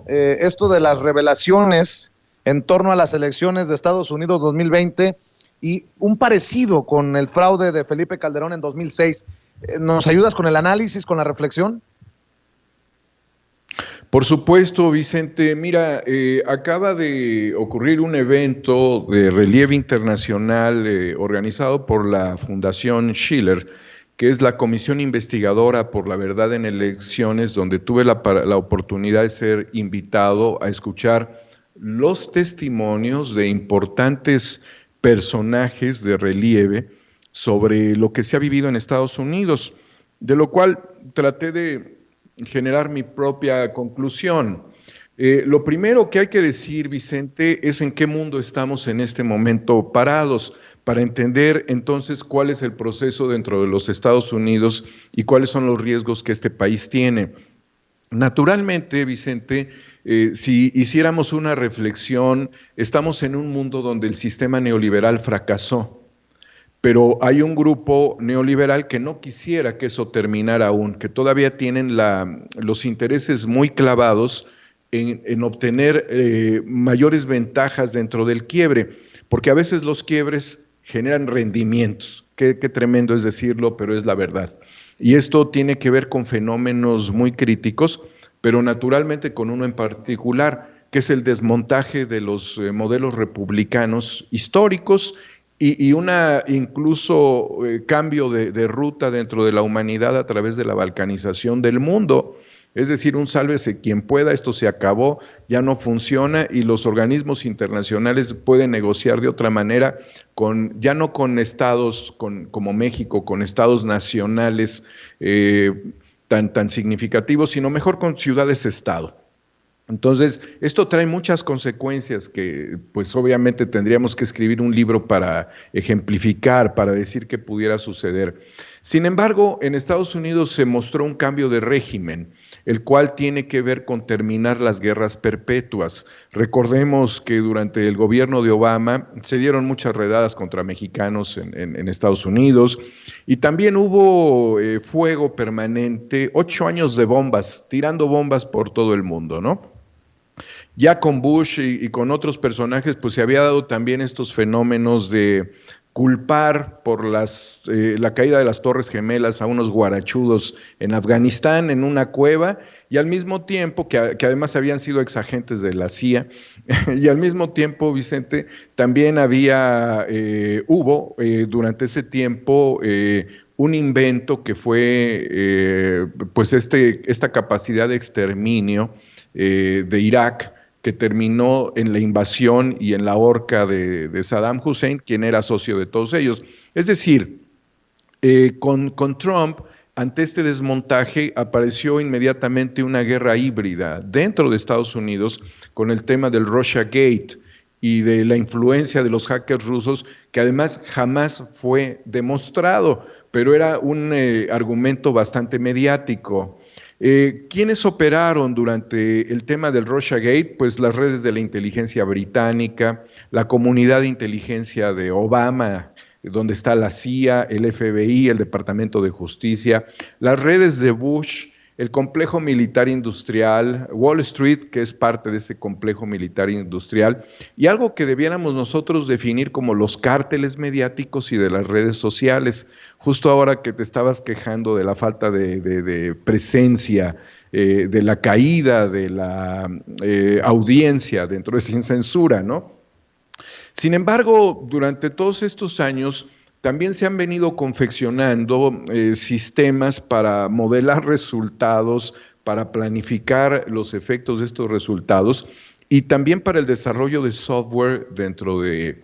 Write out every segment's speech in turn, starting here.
esto de las revelaciones en torno a las elecciones de Estados Unidos 2020 y un parecido con el fraude de Felipe Calderón en 2006. ¿Nos ayudas con el análisis, con la reflexión? Por supuesto, Vicente. Mira, acaba de ocurrir un evento de relieve internacional organizado por la Fundación Schiller, que es la Comisión Investigadora por la Verdad en Elecciones, donde tuve la oportunidad de ser invitado a escuchar los testimonios de importantes personajes de relieve sobre lo que se ha vivido en Estados Unidos, de lo cual traté de generar mi propia conclusión. Lo primero que hay que decir, Vicente, es en qué mundo estamos en este momento parados, para entender entonces cuál es el proceso dentro de los Estados Unidos y cuáles son los riesgos que este país tiene. Naturalmente, Vicente, si hiciéramos una reflexión, estamos en un mundo donde el sistema neoliberal fracasó, pero hay un grupo neoliberal que no quisiera que eso terminara aún, que todavía tienen los intereses muy clavados en obtener mayores ventajas dentro del quiebre, porque a veces los quiebres generan rendimientos. Qué tremendo es decirlo, pero es la verdad. Y esto tiene que ver con fenómenos muy críticos, pero naturalmente con uno en particular, que es el desmontaje de los modelos republicanos históricos y una incluso cambio de ruta dentro de la humanidad a través de la balcanización del mundo. Es decir, un sálvese quien pueda, esto se acabó, ya no funciona y los organismos internacionales pueden negociar de otra manera, ya no con estados como México, con estados nacionales tan significativos, sino mejor con ciudades-estado. Entonces, esto trae muchas consecuencias que, pues obviamente tendríamos que escribir un libro para ejemplificar, para decir qué pudiera suceder. Sin embargo, en Estados Unidos se mostró un cambio de régimen, el cual tiene que ver con terminar las guerras perpetuas. Recordemos que durante el gobierno de Obama se dieron muchas redadas contra mexicanos en Estados Unidos y también hubo fuego permanente, 8 años de bombas, tirando bombas por todo el mundo, ¿no? Ya con Bush y con otros personajes, pues se había dado también estos fenómenos de culpar por la caída de las Torres Gemelas a unos guarachudos en Afganistán, en una cueva, y al mismo tiempo, que además habían sido exagentes de la CIA, y al mismo tiempo, Vicente, también hubo durante ese tiempo un invento que fue pues esta capacidad de exterminio de Irak, que terminó en la invasión y en la horca de Saddam Hussein, quien era socio de todos ellos. Es decir, con Trump, ante este desmontaje, apareció inmediatamente una guerra híbrida dentro de Estados Unidos con el tema del Russiagate y de la influencia de los hackers rusos, que además jamás fue demostrado, pero era un argumento bastante mediático. ¿Quiénes operaron durante el tema del Russiagate? Pues las redes de la inteligencia británica, la comunidad de inteligencia de Obama, donde está la CIA, el FBI, el Departamento de Justicia, las redes de Bush, el complejo militar industrial, Wall Street, que es parte de ese complejo militar industrial, y algo que debiéramos nosotros definir como los cárteles mediáticos y de las redes sociales. Justo ahora que te estabas quejando de la falta de presencia, de la caída de la audiencia dentro de Sin Censura, ¿no? Sin embargo, durante todos estos años también se han venido confeccionando sistemas para modelar resultados, para planificar los efectos de estos resultados y también para el desarrollo de software dentro de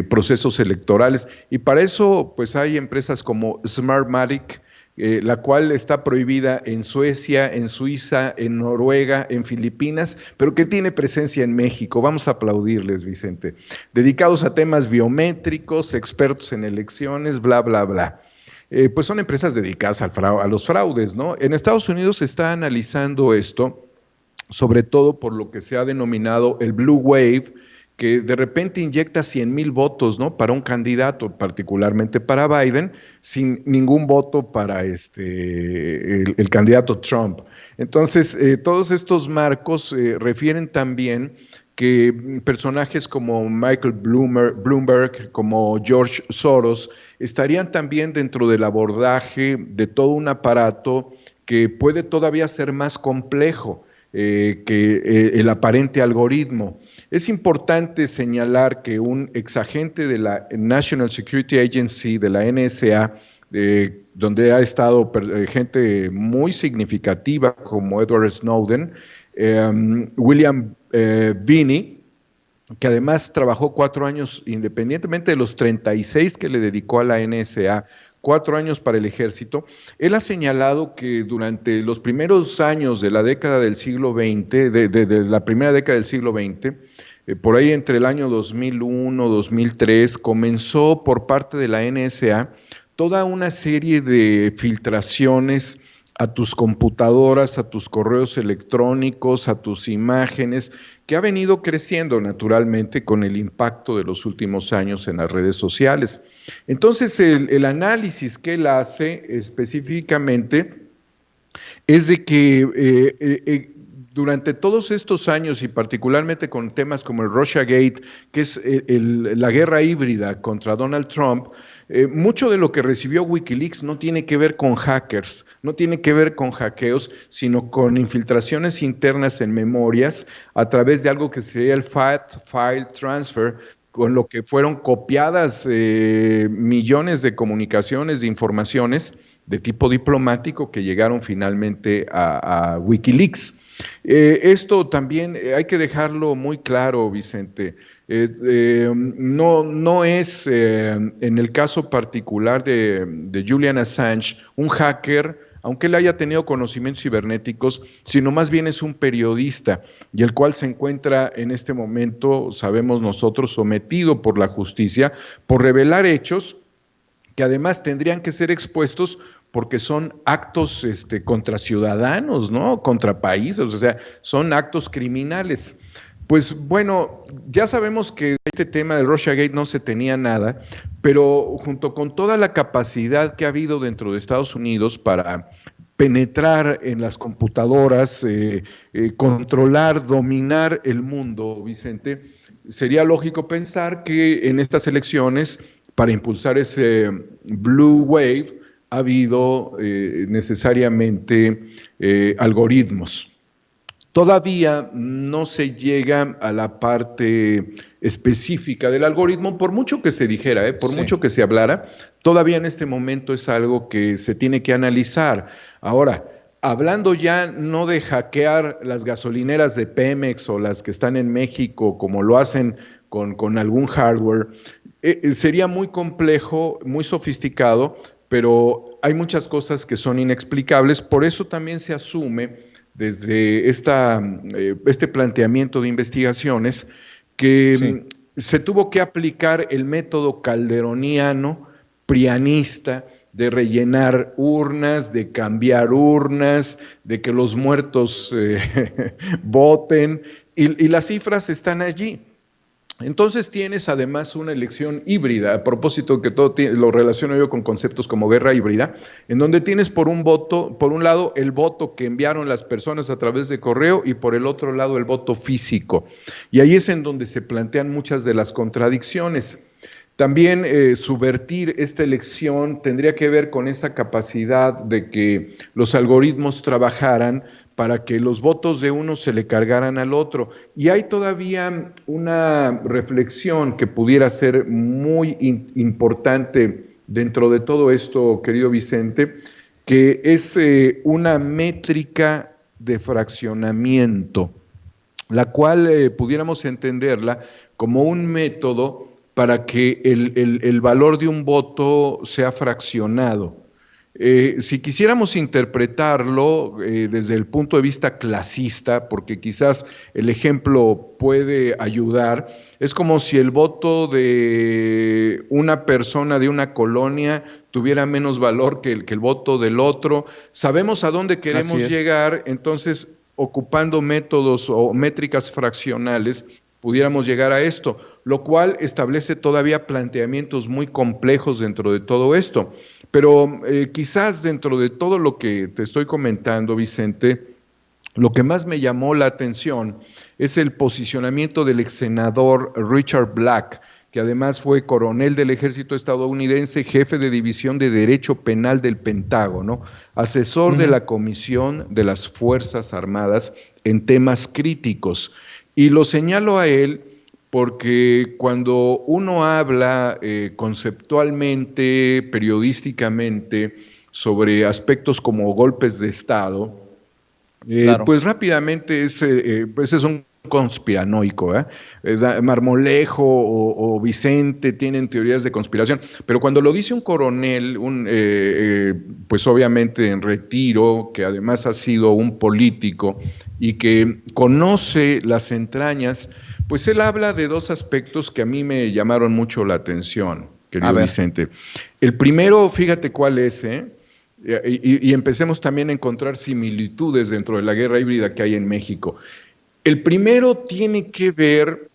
procesos electorales. Y para eso, pues hay empresas como Smartmatic, la cual está prohibida en Suecia, en Suiza, en Noruega, en Filipinas, pero que tiene presencia en México. Vamos a aplaudirles, Vicente. Dedicados a temas biométricos, expertos en elecciones, bla, bla, bla. Pues son empresas dedicadas a los fraudes, ¿no? En Estados Unidos se está analizando esto, sobre todo por lo que se ha denominado el Blue Wave, que de repente inyecta 100,000 votos, ¿no? Para un candidato, particularmente para Biden, sin ningún voto para el candidato Trump. Entonces, todos estos marcos refieren también que personajes como Michael Bloomberg, como George Soros, estarían también dentro del abordaje de todo un aparato que puede todavía ser más complejo que el aparente algoritmo. Es importante señalar que un exagente de la National Security Agency, de la NSA, donde ha estado gente muy significativa como Edward Snowden, William Binney, que además trabajó 4 años, independientemente de los 36 que le dedicó a la NSA, 4 años para el ejército. Él ha señalado que durante los primeros años de la década del siglo XX, de la primera década del siglo XX, por ahí entre el año 2001, 2003, comenzó por parte de la NSA toda una serie de filtraciones a tus computadoras, a tus correos electrónicos, a tus imágenes, que ha venido creciendo naturalmente con el impacto de los últimos años en las redes sociales. Entonces, el análisis que él hace específicamente es de que durante todos estos años y particularmente con temas como el Russiagate, que es la guerra híbrida contra Donald Trump, mucho de lo que recibió Wikileaks no tiene que ver con hackers, no tiene que ver con hackeos, sino con infiltraciones internas en memorias a través de algo que sería el Fat File Transfer, con lo que fueron copiadas millones de comunicaciones, de informaciones de tipo diplomático que llegaron finalmente a Wikileaks. Esto también hay que dejarlo muy claro, Vicente. No es, en el caso particular de Julian Assange, un hacker, aunque él haya tenido conocimientos cibernéticos, sino más bien es un periodista, y el cual se encuentra en este momento, sabemos nosotros, sometido por la justicia por revelar hechos que además tendrían que ser expuestos porque son actos contra ciudadanos, ¿no? Contra países, o sea, son actos criminales. Pues bueno, ya sabemos que este tema del Russiagate no se tenía nada, pero junto con toda la capacidad que ha habido dentro de Estados Unidos para penetrar en las computadoras, controlar, dominar el mundo, Vicente, sería lógico pensar que en estas elecciones, para impulsar ese Blue Wave, ha habido necesariamente algoritmos. Todavía no se llega a la parte específica del algoritmo, por mucho que se dijera, por mucho que se hablara, todavía en este momento es algo que se tiene que analizar. Ahora, hablando ya no de hackear las gasolineras de Pemex o las que están en México, como lo hacen con algún hardware, sería muy complejo, muy sofisticado, pero hay muchas cosas que son inexplicables, por eso también se asume desde este planteamiento de investigaciones que se tuvo que aplicar el método calderoniano, prianista, de rellenar urnas, de cambiar urnas, de que los muertos voten, y las cifras están allí. Entonces tienes además una elección híbrida, a propósito que todo lo relaciono yo con conceptos como guerra híbrida, en donde tienes por un lado el voto que enviaron las personas a través de correo y por el otro lado el voto físico. Y ahí es en donde se plantean muchas de las contradicciones. También subvertir esta elección tendría que ver con esa capacidad de que los algoritmos trabajaran para que los votos de uno se le cargaran al otro. Y hay todavía una reflexión que pudiera ser muy importante dentro de todo esto, querido Vicente, que es una métrica de fraccionamiento, la cual pudiéramos entenderla como un método para que el valor de un voto sea fraccionado. Si quisiéramos interpretarlo desde el punto de vista clasista, porque quizás el ejemplo puede ayudar, es como si el voto de una persona de una colonia tuviera menos valor que el voto del otro. Sabemos a dónde queremos llegar, entonces ocupando métodos o métricas fraccionales, pudiéramos llegar a esto, lo cual establece todavía planteamientos muy complejos dentro de todo esto. Pero quizás dentro de todo lo que te estoy comentando, Vicente, lo que más me llamó la atención es el posicionamiento del ex senador Richard Black, que además fue coronel del ejército estadounidense, jefe de división de Derecho Penal del Pentágono, asesor de la Comisión de las Fuerzas Armadas en temas críticos. Y lo señalo a él porque cuando uno habla conceptualmente, periodísticamente, sobre aspectos como golpes de Estado, Claro. pues rápidamente pues es un conspiranoico, ¿eh? Marmolejo o Vicente tienen teorías de conspiración, pero cuando lo dice un coronel, pues obviamente en retiro, que además ha sido un político y que conoce las entrañas, pues él habla de dos aspectos que a mí me llamaron mucho la atención, querido Vicente. El primero, fíjate cuál es, y empecemos también a encontrar similitudes dentro de la guerra híbrida que hay en México. El primero tiene que ver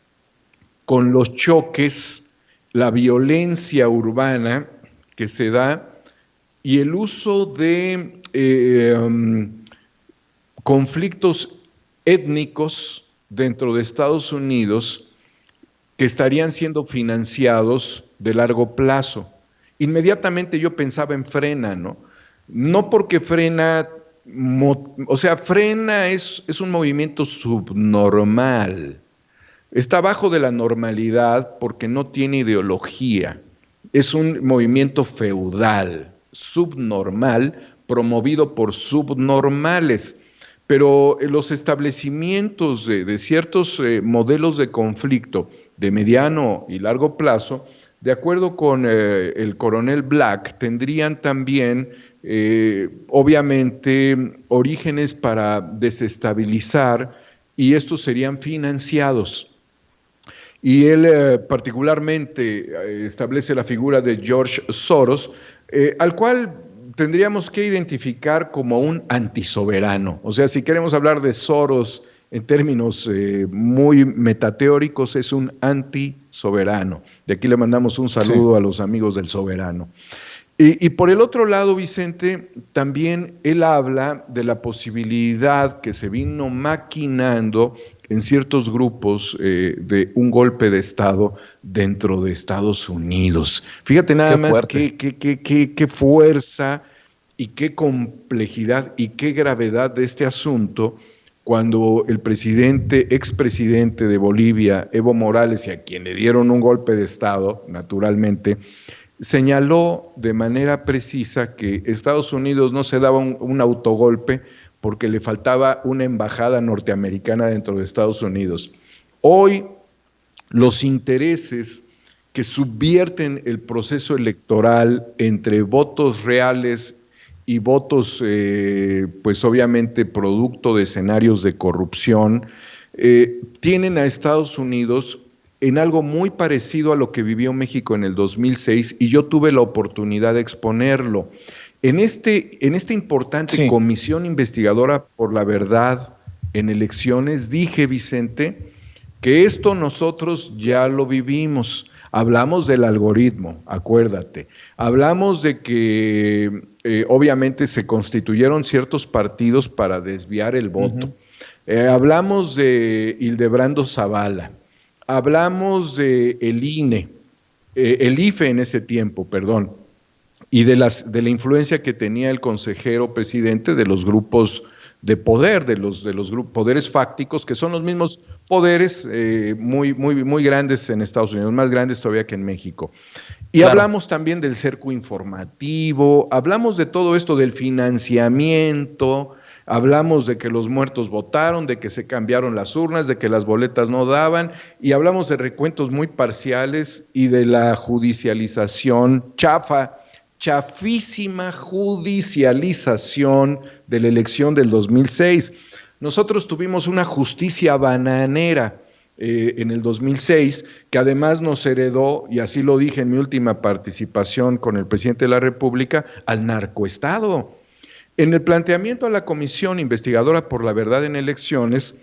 con los choques, la violencia urbana que se da y el uso de conflictos étnicos dentro de Estados Unidos que estarían siendo financiados de largo plazo. Inmediatamente yo pensaba en Frena, ¿no? No porque Frena, o sea, Frena es un movimiento subnormal, está abajo de la normalidad porque no tiene ideología, es un movimiento feudal, subnormal, promovido por subnormales. Pero los establecimientos de ciertos modelos de conflicto de mediano y largo plazo, de acuerdo con el coronel Black, tendrían también, obviamente, orígenes para desestabilizar y estos serían financiados. Y él particularmente establece la figura de George Soros, al cual tendríamos que identificar como un antisoberano. O sea, si queremos hablar de Soros en términos muy metateóricos, es un antisoberano. De aquí le mandamos un saludo a los amigos del soberano. Y por el otro lado, Vicente, también él habla de la posibilidad que se vino maquinando en ciertos grupos de un golpe de Estado dentro de Estados Unidos. Fíjate nada más qué fuerza y qué complejidad y qué gravedad de este asunto cuando el expresidente de Bolivia, Evo Morales, y a quien le dieron un golpe de Estado, naturalmente, señaló de manera precisa que Estados Unidos no se daba un autogolpe porque le faltaba una embajada norteamericana dentro de Estados Unidos. Hoy, los intereses que subvierten el proceso electoral entre votos reales y votos, pues obviamente producto de escenarios de corrupción, tienen a Estados Unidos en algo muy parecido a lo que vivió México en el 2006, y yo tuve la oportunidad de exponerlo. En esta importante comisión investigadora por la verdad en elecciones, dije, Vicente, que esto nosotros ya lo vivimos. Hablamos del algoritmo, acuérdate. Hablamos de que obviamente se constituyeron ciertos partidos para desviar el voto. Hablamos de Hildebrando Zavala. Hablamos de el INE, el IFE en ese tiempo, perdón, y de la influencia que tenía el consejero presidente de los grupos de poder, de los poderes fácticos, que son los mismos poderes muy grandes en Estados Unidos, más grandes todavía que en México. Y hablamos también del cerco informativo, hablamos de todo esto, del financiamiento. Hablamos de que los muertos votaron, de que se cambiaron las urnas, de que las boletas no daban, y hablamos de recuentos muy parciales y de la judicialización chafísima judicialización de la elección del 2006. Nosotros tuvimos una justicia bananera en el 2006, que además nos heredó, y así lo dije en mi última participación con el presidente de la República, al narcoestado. En el planteamiento a la Comisión Investigadora por la Verdad en Elecciones,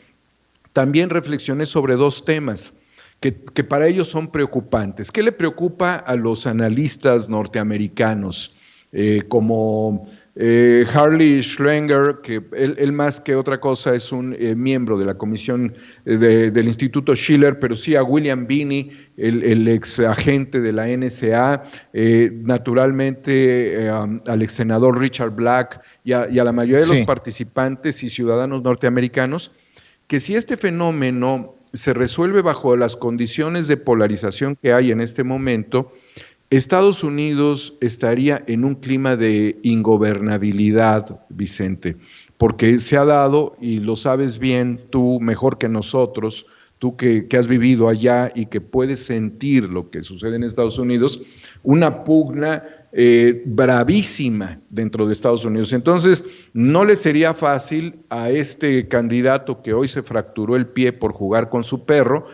también reflexioné sobre dos temas que para ellos son preocupantes. ¿Qué le preocupa a los analistas norteamericanos? Como Harley Schrenger, que él más que otra cosa es un miembro de la comisión del Instituto Schiller, pero sí a William Binney, el ex agente de la NSA, naturalmente al ex senador Richard Black y a la mayoría de los participantes y ciudadanos norteamericanos, que si este fenómeno se resuelve bajo las condiciones de polarización que hay en este momento, Estados Unidos estaría en un clima de ingobernabilidad, Vicente, porque se ha dado, y lo sabes bien tú mejor que nosotros, tú que has vivido allá y que puedes sentir lo que sucede en Estados Unidos, una pugna bravísima dentro de Estados Unidos. Entonces, no le sería fácil a este candidato que hoy se fracturó el pie por jugar con su perro,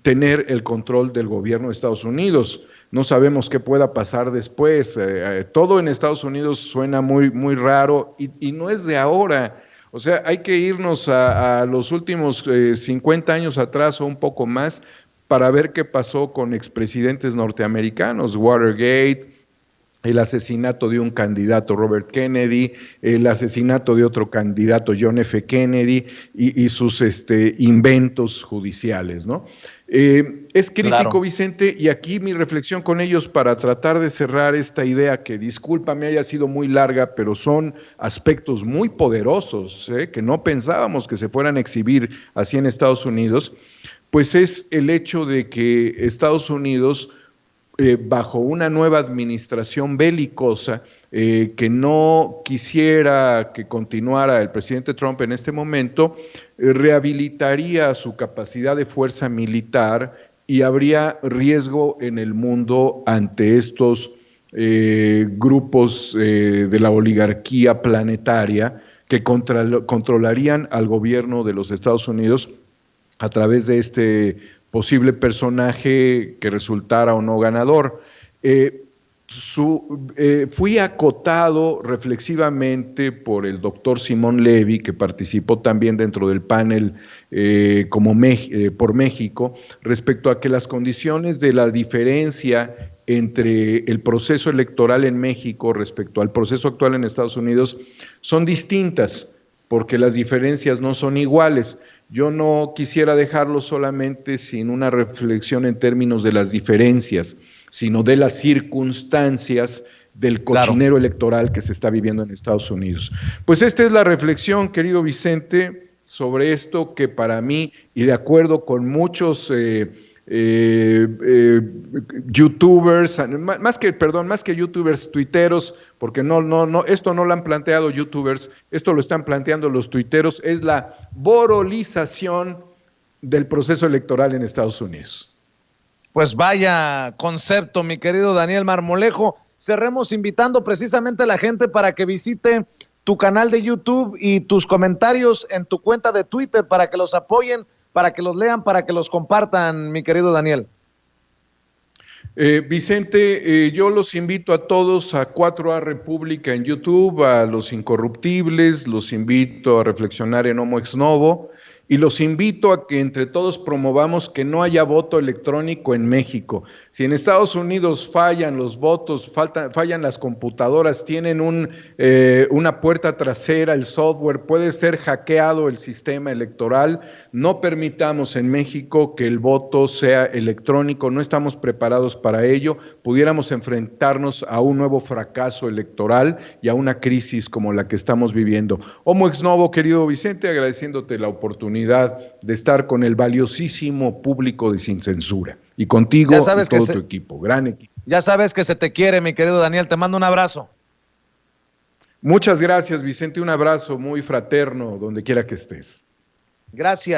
tener el control del gobierno de Estados Unidos. No sabemos qué pueda pasar después. Todo en Estados Unidos suena muy, muy raro y no es de ahora. O sea, hay que irnos a los últimos 50 años atrás o un poco más para ver qué pasó con expresidentes norteamericanos, Watergate, el asesinato de un candidato, Robert Kennedy, el asesinato de otro candidato, John F. Kennedy, y sus inventos judiciales, ¿no? Es crítico, claro, Vicente, y aquí mi reflexión con ellos para tratar de cerrar esta idea que, discúlpame, haya sido muy larga, pero son aspectos muy poderosos, que no pensábamos que se fueran a exhibir así en Estados Unidos, pues es el hecho de que Estados Unidos, bajo una nueva administración belicosa, que no quisiera que continuara el presidente Trump en este momento, rehabilitaría su capacidad de fuerza militar y habría riesgo en el mundo ante estos grupos de la oligarquía planetaria que controlarían al gobierno de los Estados Unidos a través de este posible personaje que resultara o no ganador. Fui acotado reflexivamente por el doctor Simón Levy, que participó también dentro del panel por México, respecto a que las condiciones de la diferencia entre el proceso electoral en México respecto al proceso actual en Estados Unidos son distintas, porque las diferencias no son iguales. Yo no quisiera dejarlo solamente sin una reflexión en términos de las diferencias, sino de las circunstancias del cochinero electoral que se está viviendo en Estados Unidos. Pues esta es la reflexión, querido Vicente, sobre esto que para mí, y de acuerdo con muchos youtubers, más que youtubers, tuiteros, porque esto no lo han planteado youtubers, esto lo están planteando los tuiteros, es la borolización del proceso electoral en Estados Unidos. Pues vaya concepto, mi querido Daniel Marmolejo. Cerremos invitando precisamente a la gente para que visite tu canal de YouTube y tus comentarios en tu cuenta de Twitter para que los apoyen, para que los lean, para que los compartan, mi querido Daniel. Vicente, yo los invito a todos a 4A República en YouTube, a Los Incorruptibles, los invito a reflexionar en Homo Ex Novo, y los invito a que entre todos promovamos que no haya voto electrónico en México. Si en Estados Unidos fallan los votos, fallan las computadoras, tienen una puerta trasera, el software, puede ser hackeado el sistema electoral, no permitamos en México que el voto sea electrónico, no estamos preparados para ello, pudiéramos enfrentarnos a un nuevo fracaso electoral y a una crisis como la que estamos viviendo. Homo Ex Novo, querido Vicente, agradeciéndote la oportunidad de estar con el valiosísimo público de Sin Censura y contigo y todo tu equipo, gran equipo. Ya sabes que se te quiere, mi querido Daniel, te mando un abrazo. Muchas gracias, Vicente, un abrazo muy fraterno donde quiera que estés. Gracias.